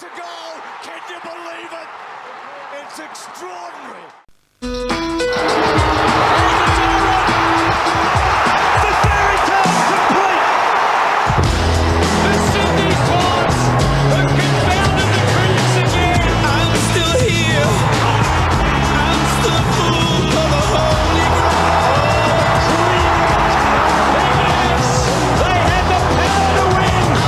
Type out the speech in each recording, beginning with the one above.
It's a goal! Can you believe it? It's extraordinary! The fairy tale complete! The Sydney Swans have confounded the critics again! I'm still here! I'm still full of a holy grail! Yes! They had the power to win!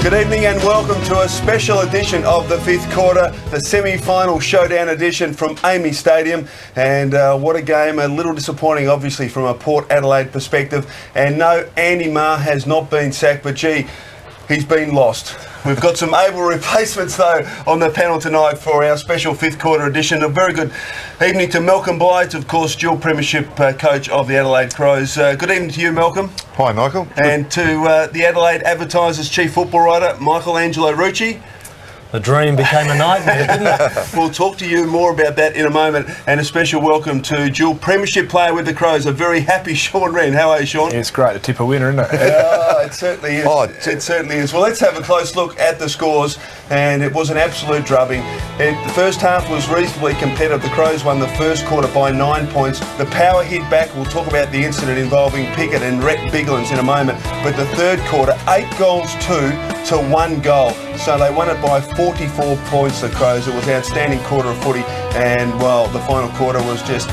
Good evening and welcome to a special edition of the fifth quarter, the semi-final showdown edition from Amy Stadium. And what a game, a little disappointing obviously from a Port Adelaide perspective. And no, Andy Marr has not been sacked, but gee, he's been lost. We've got some able replacements though on the panel tonight for our special fifth quarter edition. A very good evening to Malcolm Blythe, of course, dual premiership coach of the Adelaide Crows. Good evening to you, Malcolm. Hi, Michael. And to the Adelaide Advertiser's chief football writer, Michelangelo Rucci. The dream became a nightmare, didn't it? We'll talk to you more about that in a moment. And a special welcome to dual premiership player with the Crows, a very happy Sean Wren. How are you, Sean? It's great to tip a winner, isn't it? It certainly is. It certainly is. Well, let's have a close look at the scores. And it was an absolute drubbing. The first half was reasonably competitive. The Crows won the first quarter by 9 points. The power hit back. We'll talk about the incident involving Pickett and Rhett Biglands in a moment. But the third quarter, 8 goals to 1 goal. So they won it by 44 points, the Crows. It was an outstanding quarter of footy. And, well, the final quarter was just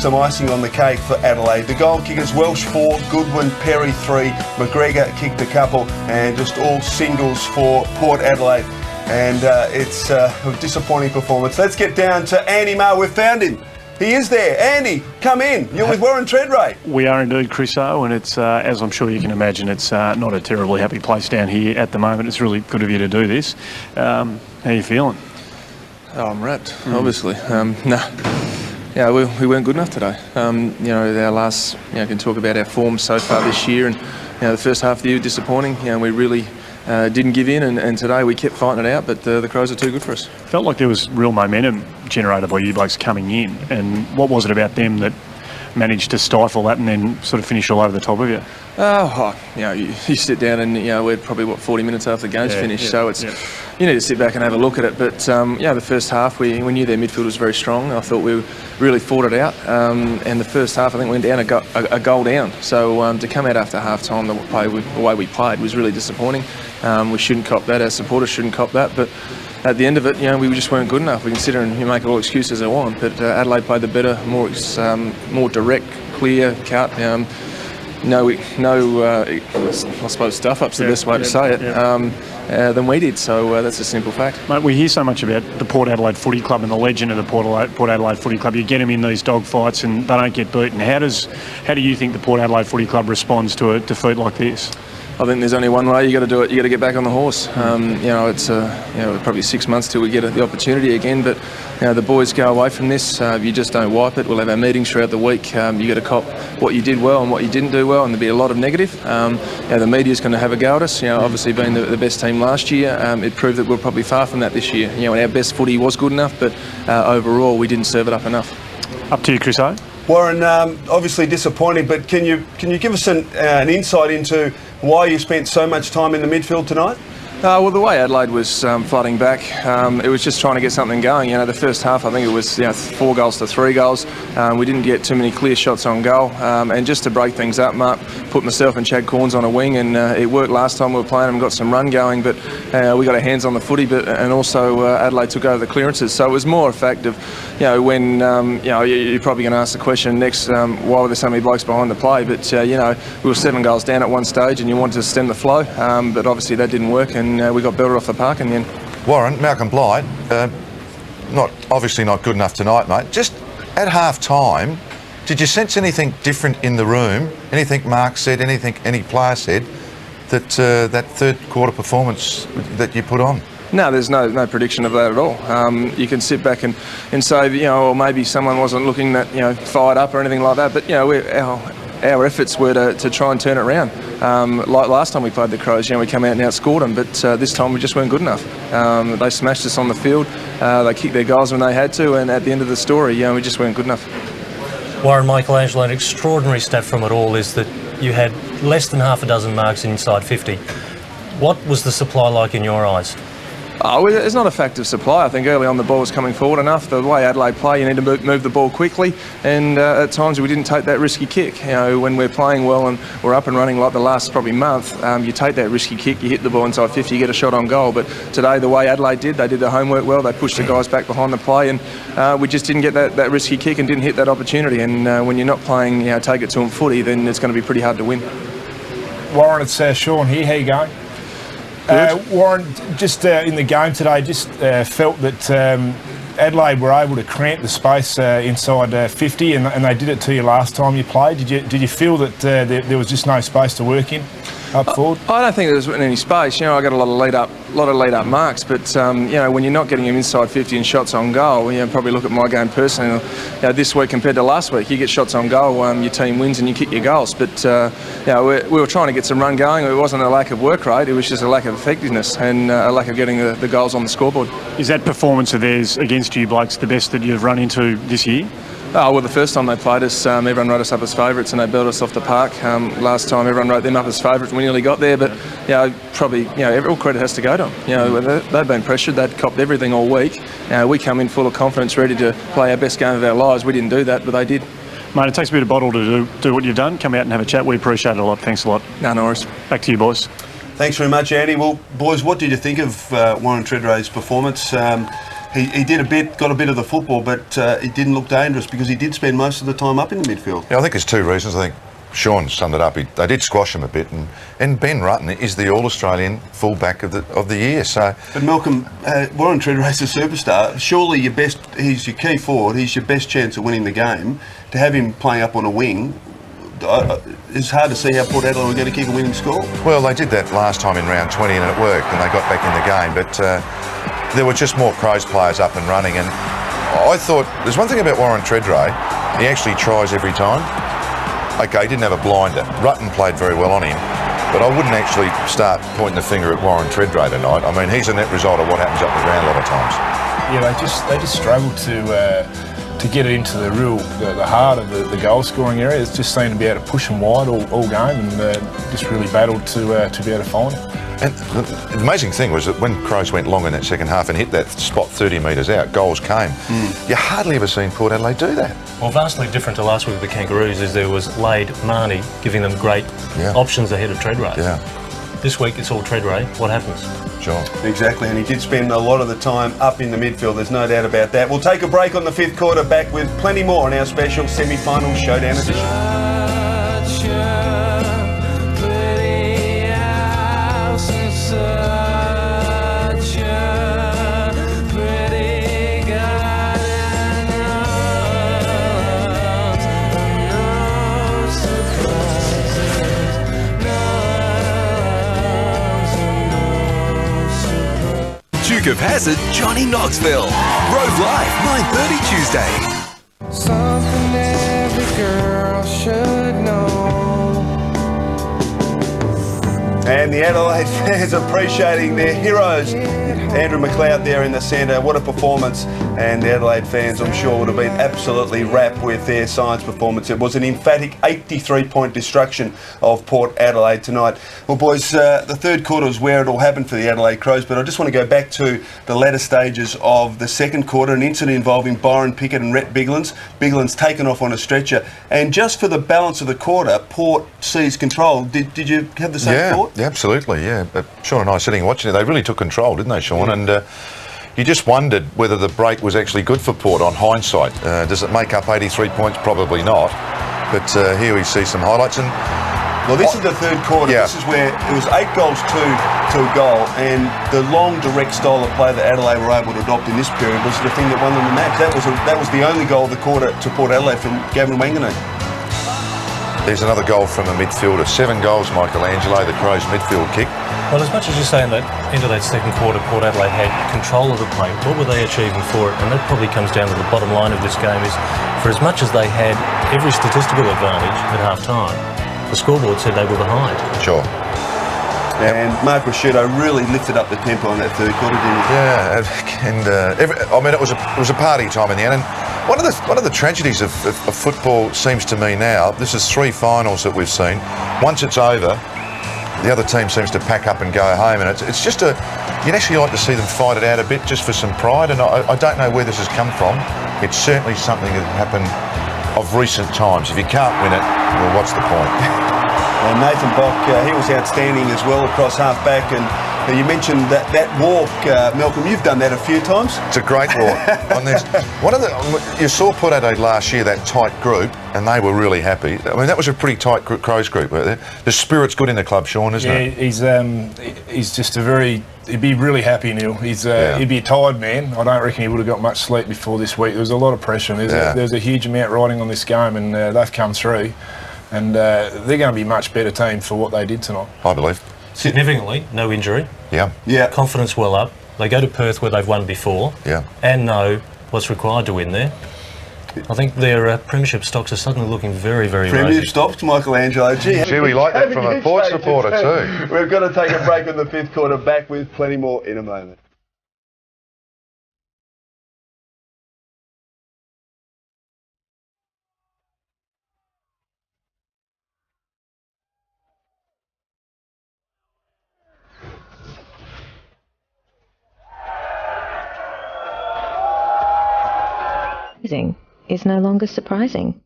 some icing on the cake for Adelaide. The goal kickers, Welsh 4, Goodwin, Perry 3, McGregor kicked a couple, and just all singles for Port Adelaide. And it's a disappointing performance. Let's get down to Andy Marr. We've found him. He is there. Andy, come in. You're with Warren Treadray. We are indeed, Chris O, and it's, as I'm sure you can imagine, it's not a terribly happy place down here at the moment. It's really good of you to do this. How are you feeling? Oh, I'm wrapped, obviously. Yeah, we weren't good enough today. Our last, can talk about our form so far this year, and the first half of the year was disappointing. We really didn't give in, and today we kept fighting it out, but the Crows are too good for us. Felt like there was real momentum generated by you blokes coming in, and what was it about them that managed to stifle that and then sort of finish all over the top of you? You sit down and we're probably 40 minutes after the game's finished, so it's you need to sit back and have a look at it. But the first half we knew their midfield was very strong. I thought we really fought it out, and the first half I think we went down a goal down. So to come out after half time the way we played was really disappointing. We shouldn't cop that. Our supporters shouldn't cop that, but at the end of it, we just weren't good enough. We consider and you make all excuses they want, but Adelaide played the better, more direct, clear cut. I suppose stuff-up's the best way to say it, than we did, so that's a simple fact. Mate, we hear so much about the Port Adelaide Footy Club and the legend of the Port Adelaide Footy Club. You get them in these dog fights and they don't get beaten. How do you think the Port Adelaide Footy Club responds to a defeat like this? I think there's only one way. You got to do it. You got to get back on the horse. It's probably 6 months till we get the opportunity again. But the boys go away from this. You just don't wipe it. We'll have our meetings throughout the week. You got to cop what you did well and what you didn't do well, and there'll be a lot of negative. The media's going to have a go at us. Obviously being the best team last year, it proved that we're probably far from that this year. Our best footy was good enough, but overall we didn't serve it up enough. Up to you, Chris O. Warren, obviously disappointed, but can you give us an insight into why you spent so much time in the midfield tonight? Well, the way Adelaide was flooding back, it was just trying to get something going. The first half, I think it was 4 goals to 3 goals. We didn't get too many clear shots on goal. And just to break things up, Mark put myself and Chad Corns on a wing, and it worked last time we were playing and got some run going, but we got our hands on the footy, and also Adelaide took over the clearances. So it was more a fact of, when, you're probably going to ask the question next, why were there so many blokes behind the play? But, we were 7 goals down at one stage and you wanted to stem the flow, but obviously that didn't work, and we got belted off the park in the end. Warren, Malcolm Blythe, obviously not good enough tonight, mate. Just at half time, did you sense anything different in the room? Anything Mark said, anything any player said, that that third quarter performance that you put on? No, there's no prediction of that at all. You can sit back and say, or maybe someone wasn't looking that, fired up or anything like that. But, our efforts were to try and turn it around. Like last time we played the Crows, we came out and outscored them, but this time we just weren't good enough. They smashed us on the field, they kicked their goals when they had to, and at the end of the story, we just weren't good enough. Warren Michelangelo, an extraordinary stat from it all is that you had less than half a dozen marks inside 50. What was the supply like in your eyes? Oh, it's not a fact of supply. I think early on the ball was coming forward enough. The way Adelaide play, you need to move the ball quickly, and at times we didn't take that risky kick. When we're playing well and we're up and running like the last probably month, you take that risky kick, you hit the ball inside 50, you get a shot on goal. But today, the way Adelaide did, they did their homework well. They pushed the guys back behind the play, and we just didn't get that risky kick and didn't hit that opportunity. And when you're not playing, take it to them footy, then it's going to be pretty hard to win. Warren, it's Sean here. How you going? Warren, just in the game today, just felt that Adelaide were able to cramp the space inside 50, and they did it to you last time you played. Did you feel that there was just no space to work in up forward? I don't think there was any space. I got a lot of lead up marks, but when you're not getting them inside 50 and shots on goal, probably look at my game personally. This week compared to last week, you get shots on goal, your team wins and you kick your goals. But we were trying to get some run going. It wasn't a lack of work rate; it was just a lack of effectiveness and a lack of getting the goals on the scoreboard. Is that performance of theirs against you blokes the best that you've run into this year? Oh, well, the first time they played us, everyone wrote us up as favourites and they built us off the park. Last time, everyone wrote them up as favourites and we nearly got there, but probably all credit has to go to them. They've been pressured, they'd copped everything all week. We come in full of confidence, ready to play our best game of our lives. We didn't do that, but they did. Mate, it takes a bit of bottle to do what you've done. Come out and have a chat. We appreciate it a lot. Thanks a lot. No worries. Back to you, boys. Thanks very much, Andy. Well, boys, what did you think of Warren Treadray's performance? He did got a bit of the football, but it didn't look dangerous because he did spend most of the time up in the midfield. Yeah, I think there's two reasons. I think Sean summed it up. They did squash him a bit, and Ben Rutten is the All-Australian fullback of the year. So, but Malcolm, Warren Treadray's a superstar. Surely he's your key forward. He's your best chance of winning the game. To have him playing up on a wing, it's hard to see how Port Adelaide were going to kick a winning score. Well, they did that last time in round 20 and it worked, and they got back in the game. But there were just more Crows players up and running, and I thought there's one thing about Warren Treadray. He actually tries every time. Okay, he didn't have a blinder. Rutten played very well on him, but I wouldn't actually start pointing the finger at Warren Treadray tonight. I mean, he's a net result of what happens up the ground a lot of times. Yeah, they just struggled to get it into the heart of the goal scoring area. It's just seemed to be able to push them wide all game, and just really battled to be able to find it. And the amazing thing was that when Crows went long in that second half and hit that spot 30 metres out, goals came. You hardly ever seen Port Adelaide do that. Well, vastly different to last week with the Kangaroos is there was Lade, Marnie giving them great options ahead of Treadray. Yeah. This week it's all Treadray. What happens? Sure. Exactly, and he did spend a lot of the time up in the midfield. There's no doubt about that. We'll take a break on the fifth quarter, back with plenty more in our special semi-final Showdown edition. Duke of Hazzard, Johnny Knoxville. Rove Live, 9:30 Tuesday. Something every girl should know. And the Adelaide fans appreciating their heroes. Andrew McLeod there in the centre. What a performance. And the Adelaide fans, I'm sure, would have been absolutely wrapped with their Science performance. It was an emphatic 83-point destruction of Port Adelaide tonight. Well, boys, the third quarter is where it all happened for the Adelaide Crows, but I just want to go back to the latter stages of the second quarter, an incident involving Byron Pickett and Rhett Biglan's. Biglan's taken off on a stretcher. And just for the balance of the quarter, Port seized control. Did you have the same thought? Yeah, absolutely, yeah. But Sean and I sitting and watching it, they really took control, didn't they, Sean? Yeah. And you just wondered whether the break was actually good for Port on hindsight. Does it make up 83 points? Probably not. But here we see some highlights. And well, this is the third quarter. Yeah. This is where it was 8 goals to a goal, and the long, direct style of play that Adelaide were able to adopt in this period was the thing that won them the match. That was the only goal of the quarter to Port Adelaide from Gavin Wanganeen. There's another goal from a midfielder. 7 goals, Michelangelo, the Crows midfield kick. Well, as much as you're saying that into that second quarter, Port Adelaide had control of the play, what were they achieving for it? And that probably comes down to the bottom line of this game is, for as much as they had every statistical advantage at half-time, the scoreboard said they were behind. Sure. And Mark Rashudo really lifted up the tempo in that third quarter, didn't he? Yeah, and it was a party time in the end. And one of the tragedies of football seems to me now, this is 3 finals that we've seen. Once it's over, the other team seems to pack up and go home, and it's just you'd actually like to see them fight it out a bit just for some pride. And I don't know where this has come from. It's certainly something that happened of recent times. If you can't win it, well, what's the point? And Nathan Bock, he was outstanding as well across half-back. And you mentioned that walk, Malcolm. You've done that a few times. It's a great walk. You saw Port Adelaide last year, that tight group, and they were really happy. I mean, that was a pretty tight Crows group, weren't there? The spirit's good in the club, Sean, isn't it? Yeah, he's just he'd be really happy, Neil. He'd be a tired man. I don't reckon he would have got much sleep before this week. There was a lot of pressure, and there's a huge amount riding on this game, and they've come through. And they're going to be a much better team for what they did tonight. I believe. Significantly, no injury. Yeah. Confidence well up. They go to Perth where they've won before. Yeah. And know what's required to win there. I think their premiership stocks are suddenly looking very, very rosy. Premiership stocks, Michelangelo. Gee, we like that from a Port supporter too. We've got to take a break in the 5th quarter. Back with plenty more in a moment. Is no longer surprising.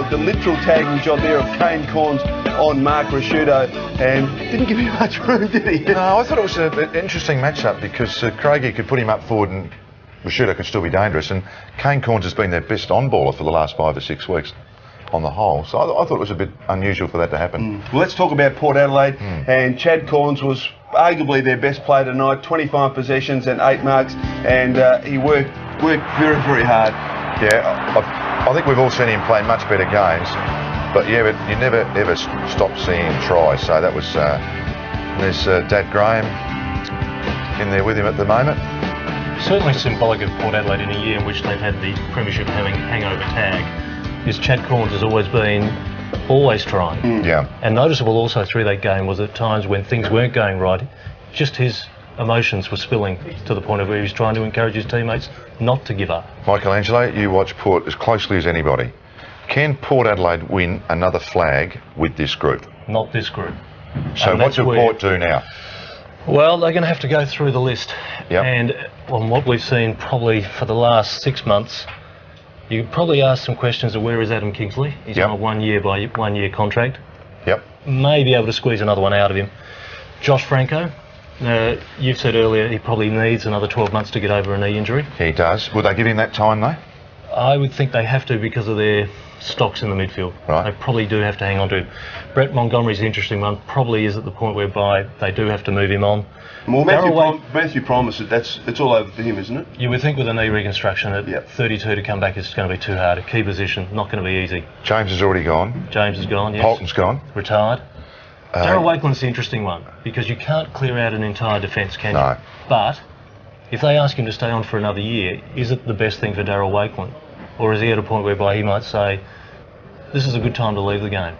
The literal tagging job there of Kane Corns on Mark Rashudo, and didn't give him much room, did he? No, I thought it was an interesting matchup because Craigie could put him up forward and Rashudo could still be dangerous, and Kane Corns has been their best on-baller for the last 5 or 6 weeks on the whole, so I thought it was a bit unusual for that to happen. Well, let's talk about Port Adelaide, and Chad Corns was arguably their best player tonight, 25 possessions and 8 marks, and he worked very, very hard. Yeah, I think we've all seen him play much better games, but yeah, but you never ever stop seeing him try. So that was there's Dad Graham in there with him at the moment. Certainly symbolic of Port Adelaide in a year in which they've had the premiership hangover tag. Is Chad Corns has always trying. Yeah. And noticeable also through that game was at times when things weren't going right, just his emotions were spilling to the point of where he was trying to encourage his teammates not to give up. Michelangelo, you watch Port as closely as anybody. Can Port Adelaide win another flag with this group? Not this group. So what do Port do now? Well, they're going to have to go through the list. Yep. And on what we've seen probably for the last 6 months, you could probably ask some questions of where is Adam Kingsley? He's on a 1 year contract. Yep. May be able to squeeze another one out of him. Josh Franco, you've said earlier he probably needs another 12 months to get over a knee injury. He does. Would they give him that time though? I would think they have to because of their stocks in the midfield. Right. They probably do have to hang on to him. Brett Montgomery's the interesting one. Probably is at the point whereby they do have to move him on. Well, Matthew Promise, it's all over for him, isn't it? You would think with a knee reconstruction at 32 to come back is going to be too hard. A key position, not going to be easy. James has already gone. James is gone, yes. Polton's gone. Retired. Darryl Wakeland's the interesting one because you can't clear out an entire defence, can No. you? But if they ask him to stay on for another year, is it the best thing for Darryl Wakeland? Or is he at a point whereby he might say, this is a good time to leave the game,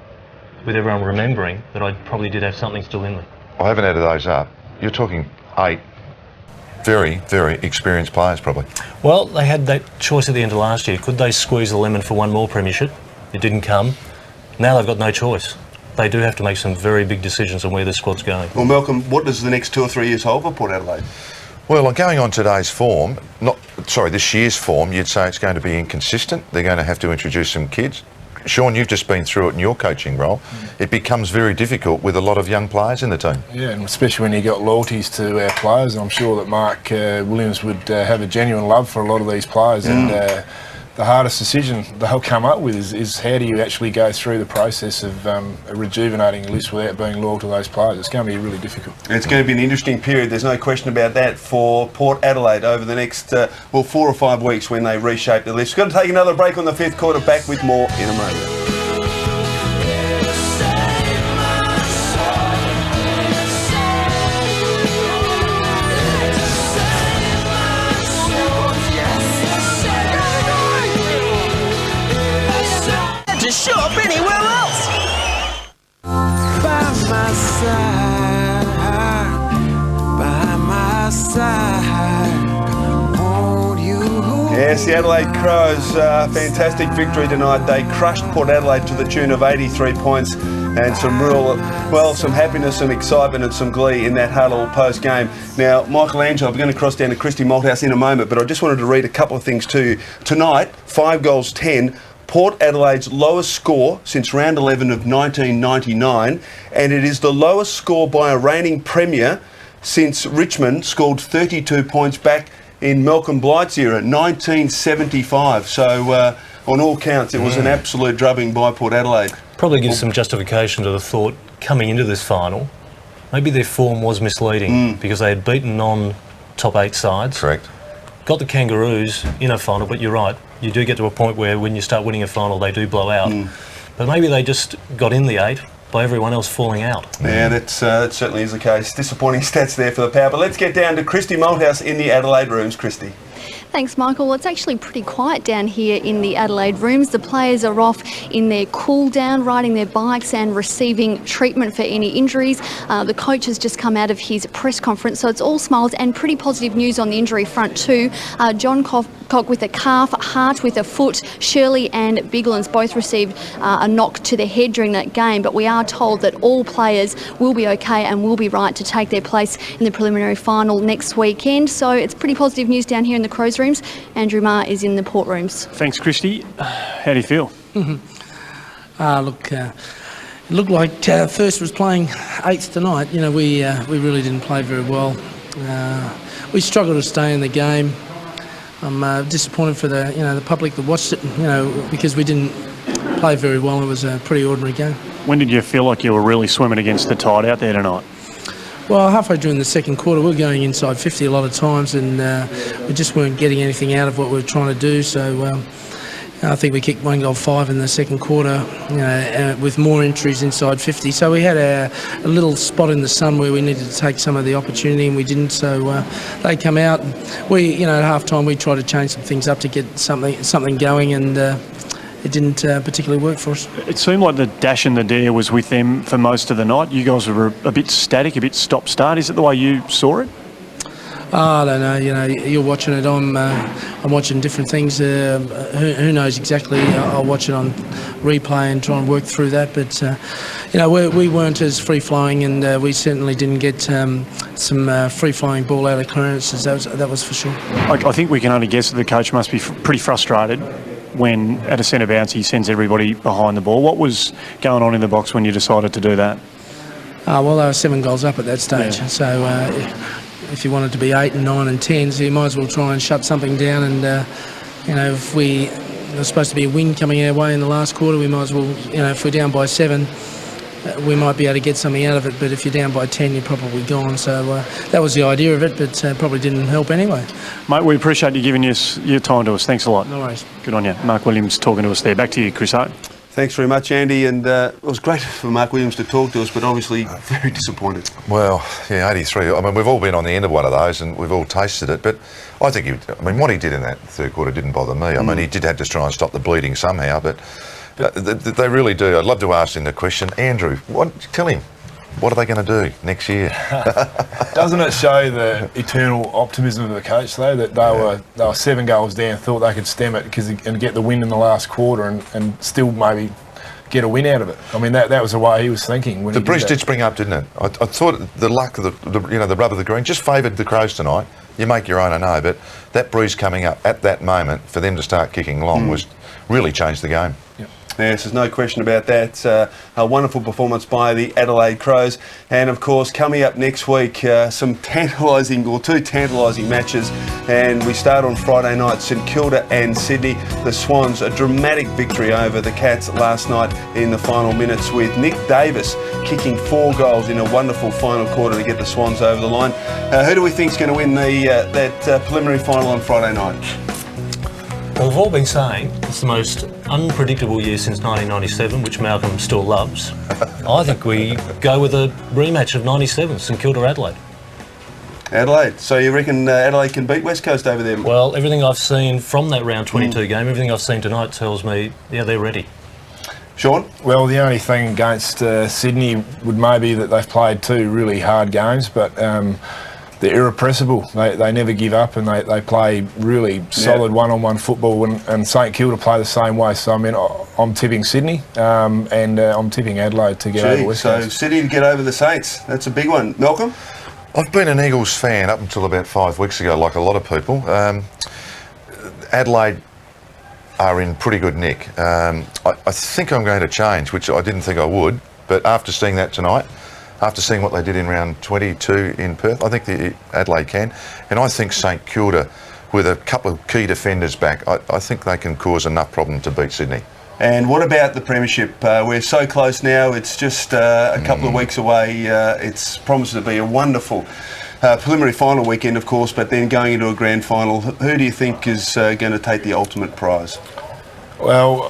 with everyone remembering that I probably did have something still in me? I haven't added those up. You're talking 8 very, very experienced players probably. Well, they had that choice at the end of last year. Could they squeeze the lemon for one more premiership? It didn't come. Now they've got no choice. They do have to make some very big decisions on where the squad's going. Well, Malcolm, what does the next 2 or 3 years hold for Port Adelaide? Well, going on today's form, this year's form, you'd say it's going to be inconsistent. They're going to have to introduce some kids. Sean, you've just been through it in your coaching role. It becomes very difficult with a lot of young players in the team. Yeah, and especially when you got loyalties to our players. I'm sure that Mark Williams would have a genuine love for a lot of these players, and the hardest decision they'll come up with is how do you actually go through the process of rejuvenating a list without being loyal to those players. It's going to be really difficult. It's going to be an interesting period, there's no question about that, for Port Adelaide over the next 4 or 5 weeks when they reshape the list. We're going to take another break on the fifth quarter, back with more in a moment. Show up anywhere else. By my side, won't you? Yes, the Adelaide Crows, fantastic victory tonight. They crushed Port Adelaide to the tune of 83 points, and some happiness, some excitement and some glee in that huddle post-game. Now, Michelangelo, we're going to cross down to Christy Malthouse in a moment, but I just wanted to read a couple of things to you. Tonight, 5 goals 10. Port Adelaide's lowest score since round 11 of 1999, and it is the lowest score by a reigning premier since Richmond scored 32 points back in Malcolm Blight's era, 1975. So, on all counts, it was an absolute drubbing by Port Adelaide. Probably gives some justification to the thought coming into this final, maybe their form was misleading because they had beaten non-top 8 sides. Correct. Got the Kangaroos in a final, but you're right. You do get to a point where when you start winning a final, they do blow out. But maybe they just got in the 8 by everyone else falling out. Yeah, that certainly is the case. Disappointing stats there for the Power. But let's get down to Christy Malthouse in the Adelaide rooms. Christy. Thanks, Michael. Well, it's actually pretty quiet down here in the Adelaide rooms. The players are off in their cool down, riding their bikes and receiving treatment for any injuries. The coach has just come out of his press conference, so it's all smiles and pretty positive news on the injury front too. John Cock with a calf, Hart with a foot, Shirley and Biglands both received a knock to the head during that game, but we are told that all players will be okay and will be right to take their place in the preliminary final next weekend. So it's pretty positive news down here in the Crows rooms. Andrew Marr is in the Port rooms. Thanks, Christy. How do you feel? Look, it looked like First was playing 8th tonight. You know, we really didn't play very well. We struggled to stay in the game. I'm disappointed for the public that watched it. Because we didn't play very well. It was a pretty ordinary game. When did you feel like you were really swimming against the tide out there tonight? Well, halfway during the second quarter, we were going inside 50 a lot of times, and we just weren't getting anything out of what we were trying to do. So I think we kicked 1 goal 5 in the second quarter, with more entries inside 50. So we had a little spot in the sun where we needed to take some of the opportunity, and we didn't. So they come out. And we, at half time, we tried to change some things up to get something going, and it didn't particularly work for us. It seemed like the dash and the dare was with them for most of the night. You guys were a bit static, a bit stop-start. Is it the way you saw it? I don't know. You're watching it. I'm watching different things. Who knows exactly? I'll watch it on replay and try and work through that. But we weren't as free-flowing, and we certainly didn't get some free-flowing ball out of clearances. That was for sure. I think we can only guess that the coach must be pretty frustrated when at a centre bounce he sends everybody behind the ball. What was going on in the box when you decided to do that? Well, they were 7 goals up at that stage. Yeah. So if you wanted to be 8 and 9 and 10, so you might as well try and shut something down. And if there's supposed to be a win coming our way in the last quarter, we might as well, if we're down by 7, we might be able to get something out of it. But if you're down by 10, you're probably gone. So that was the idea of it, but probably didn't help anyway. Mate, we appreciate you giving us your time to us. Thanks a lot. No worries. Good on you. Mark Williams talking to us there. Back to you, Chris Hart. Thanks very much, Andy, and it was great for Mark Williams to talk to us, but obviously very disappointed. Well, yeah, 83. I mean, we've all been on the end of one of those, and we've all tasted it. But I think what he did in that third quarter didn't bother me. I mean, he did have to try and stop the bleeding somehow, but they really do. I'd love to ask him the question, Andrew. Tell him. What are they going to do next year? Doesn't it show the eternal optimism of the coach, though, that they were 7 goals down, thought they could stem it and get the win in the last quarter and still maybe get a win out of it? I mean, that was the way he was thinking. When the breeze did spring up, didn't it? I thought the luck of the rub of the green just favoured the Crows tonight. You make your own, I know, but that breeze coming up at that moment for them to start kicking long was really changed the game. Yep. Yes, there's no question about that. A wonderful performance by the Adelaide Crows. And of course, coming up next week, some two tantalising matches. And we start on Friday night, St Kilda and Sydney. The Swans, a dramatic victory over the Cats last night in the final minutes, with Nick Davis kicking 4 goals in a wonderful final quarter to get the Swans over the line. Who do we think is going to win that preliminary final on Friday night? Well, we've all been saying it's the most unpredictable year since 1997, which Malcolm still loves. I think we go with a rematch of 97, St Kilda Adelaide. Adelaide. So you reckon Adelaide can beat West Coast over there? Well, everything I've seen from that round 22 game, everything I've seen tonight tells me, yeah, they're ready. Sean? Well, the only thing against Sydney would maybe that they've played 2 really hard games, but they're irrepressible. They never give up, and they play really solid one-on-one football, and St Kilda play the same way. So, I mean, I'm tipping Sydney, and I'm tipping Adelaide to get over West Coast. So Sydney to get over the Saints. That's a big one. Malcolm? I've been an Eagles fan up until about 5 weeks ago, like a lot of people. Adelaide are in pretty good nick. I think I'm going to change, which I didn't think I would, but after seeing that tonight, after seeing what they did in round 22 in Perth, I think the Adelaide can. And I think St Kilda, with a couple of key defenders back, I think they can cause enough problem to beat Sydney. And what about the premiership? We're so close now. It's just a couple of weeks away. It's promised to be a wonderful preliminary final weekend, of course, but then going into a grand final. Who do you think is going to take the ultimate prize? Well,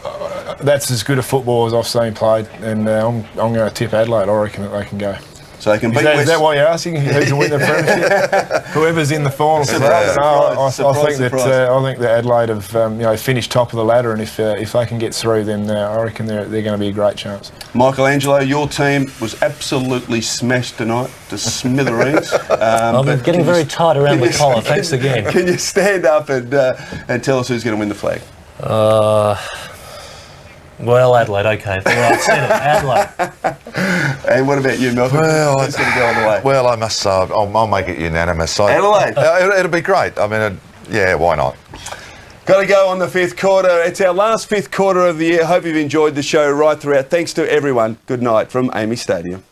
that's as good a football as I've seen played, and I'm going to tip Adelaide. I reckon that they can go. So they can beat Is that what you're asking? Who can win the premiership? Whoever's in the final. I think that Adelaide have finished top of the ladder, and if they can get through, then I reckon they're going to be a great chance. Michelangelo, your team was absolutely smashed tonight to smithereens. I'm getting very tight around the collar. Thanks again. Can you stand up and tell us who's going to win the flag? Well, Adelaide, okay. All right, said it, Adelaide. And what about you, Malcolm? Well, who's going to go on the way? Well, I must say, I'll make it unanimous. Adelaide? It'll be great. I mean, yeah, why not? Got to go on the 5th quarter. It's our last 5th quarter of the year. Hope you've enjoyed the show right throughout. Thanks to everyone. Good night from Amy Stadium.